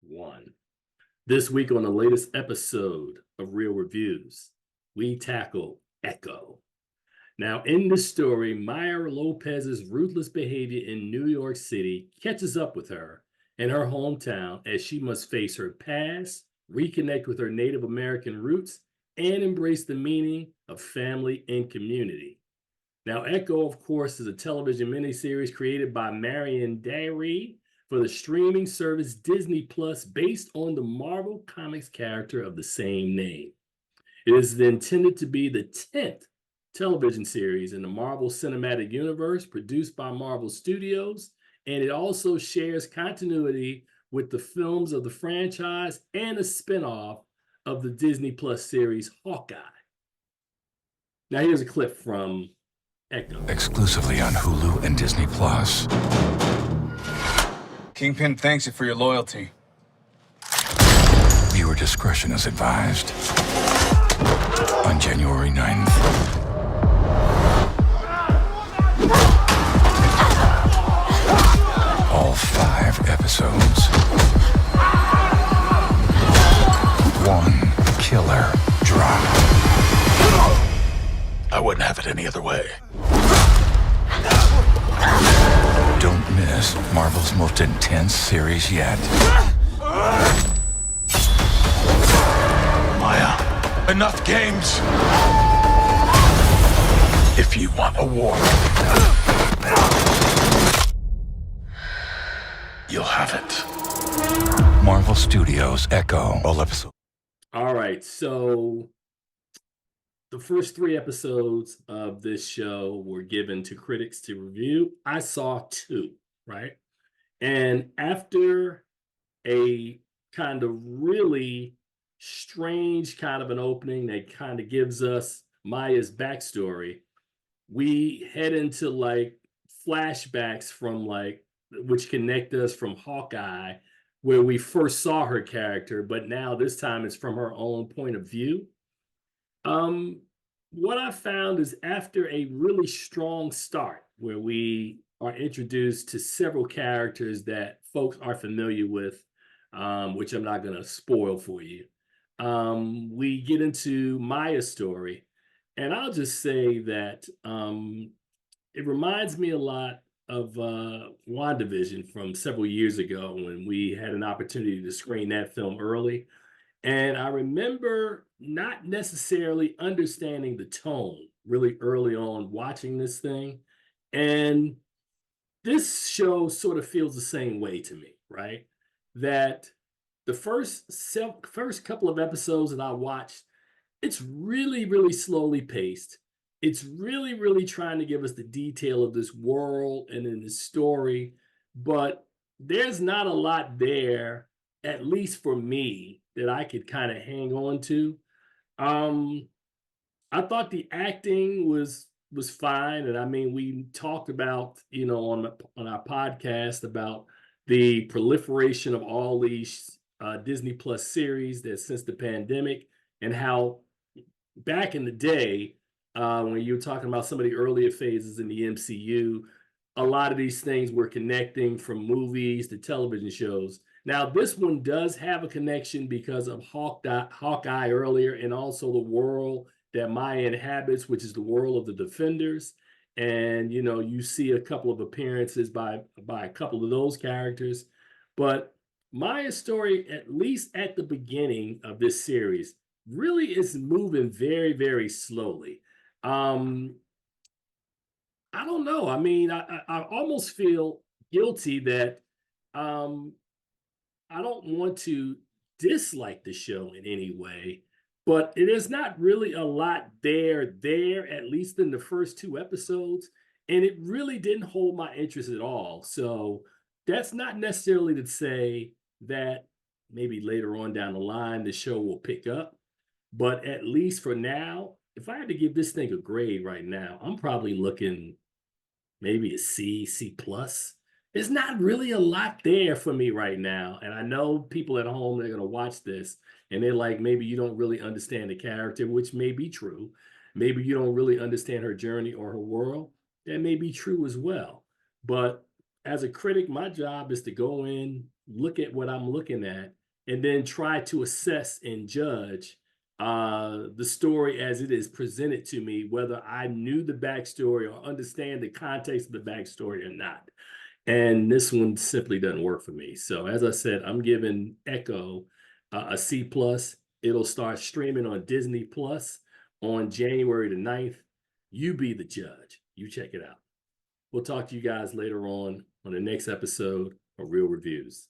one. This week on the latest episode of Real Reviews, we tackle Echo. Now, in this story, Maya Lopez's ruthless behavior in New York City catches up with her in her hometown as she must face her past, reconnect with her Native American roots, and embrace the meaning of family and community. Now, Echo, of course, is a television miniseries created by Marion Dairy for the streaming service Disney Plus based on the Marvel Comics character of the same name. It is intended to be the 10th television series in the Marvel Cinematic Universe produced by Marvel Studios, and it also shares continuity with the films of the franchise and a spinoff of the Disney Plus series Hawkeye. Now, here's a clip from Echo. Exclusively on Hulu and Disney Plus. Kingpin thanks you for your loyalty. Viewer discretion is advised. On January 9th. All 5 episodes. One killer drop. I wouldn't have it any other way. Don't miss Marvel's most intense series yet. Maya, enough games. If you want a war, you'll have it. Marvel Studios Echo. All episodes. All right, so the first 3 episodes of this show were given to critics to review. I saw 2, right? And after a kind of really strange kind of an opening that kind of gives us Maya's backstory, we head into like flashbacks from like, which connect us from Hawkeye, where we first saw her character, but now this time it's from her own point of view. What I found is after a really strong start where we are introduced to several characters that folks are familiar with, which I'm not going to spoil for you, we get into Maya's story. And I'll just say that it reminds me a lot of WandaVision from several years ago when we had an opportunity to screen that film early. And I remember not necessarily understanding the tone really early on watching this thing. And this show sort of feels the same way to me, right? That the first couple of episodes that I watched, it's really, really slowly paced. It's really, really trying to give us the detail of this world and in this story. But there's not a lot there, at least for me, that I could kind of hang on to. I thought the acting was fine, and I mean, we talked about, you know, on our podcast about the proliferation of all these Disney Plus series that since the pandemic, and how back in the day when you were talking about some of the earlier phases in the MCU, a lot of these things were connecting from movies to television shows. Now, this one does have a connection because of Hawkeye earlier, and also the world that Maya inhabits, which is the world of the Defenders. And, you know, you see a couple of appearances by a couple of those characters. But Maya's story, at least at the beginning of this series, really is moving very, very slowly. I don't know. I mean, I almost feel guilty that I don't want to dislike the show in any way, but it is not really a lot there, at least in the first 2 episodes. And it really didn't hold my interest at all. So that's not necessarily to say that maybe later on down the line, the show will pick up. But at least for now, if I had to give this thing a grade right now, I'm probably looking maybe a C plus. There's not really a lot there for me right now. And I know people at home, they're going to watch this and they're like, maybe you don't really understand the character, which may be true. Maybe you don't really understand her journey or her world. That may be true as well. But as a critic, my job is to go in, look at what I'm looking at, and then try to assess and judge the story as it is presented to me, whether I knew the backstory or understand the context of the backstory or not. And this one simply doesn't work for me. So as I said, I'm giving Echo a C plus. It'll start streaming on Disney Plus on January the 9th. You be the judge. You check it out. We'll talk to you guys later on the next episode of Real Reviews.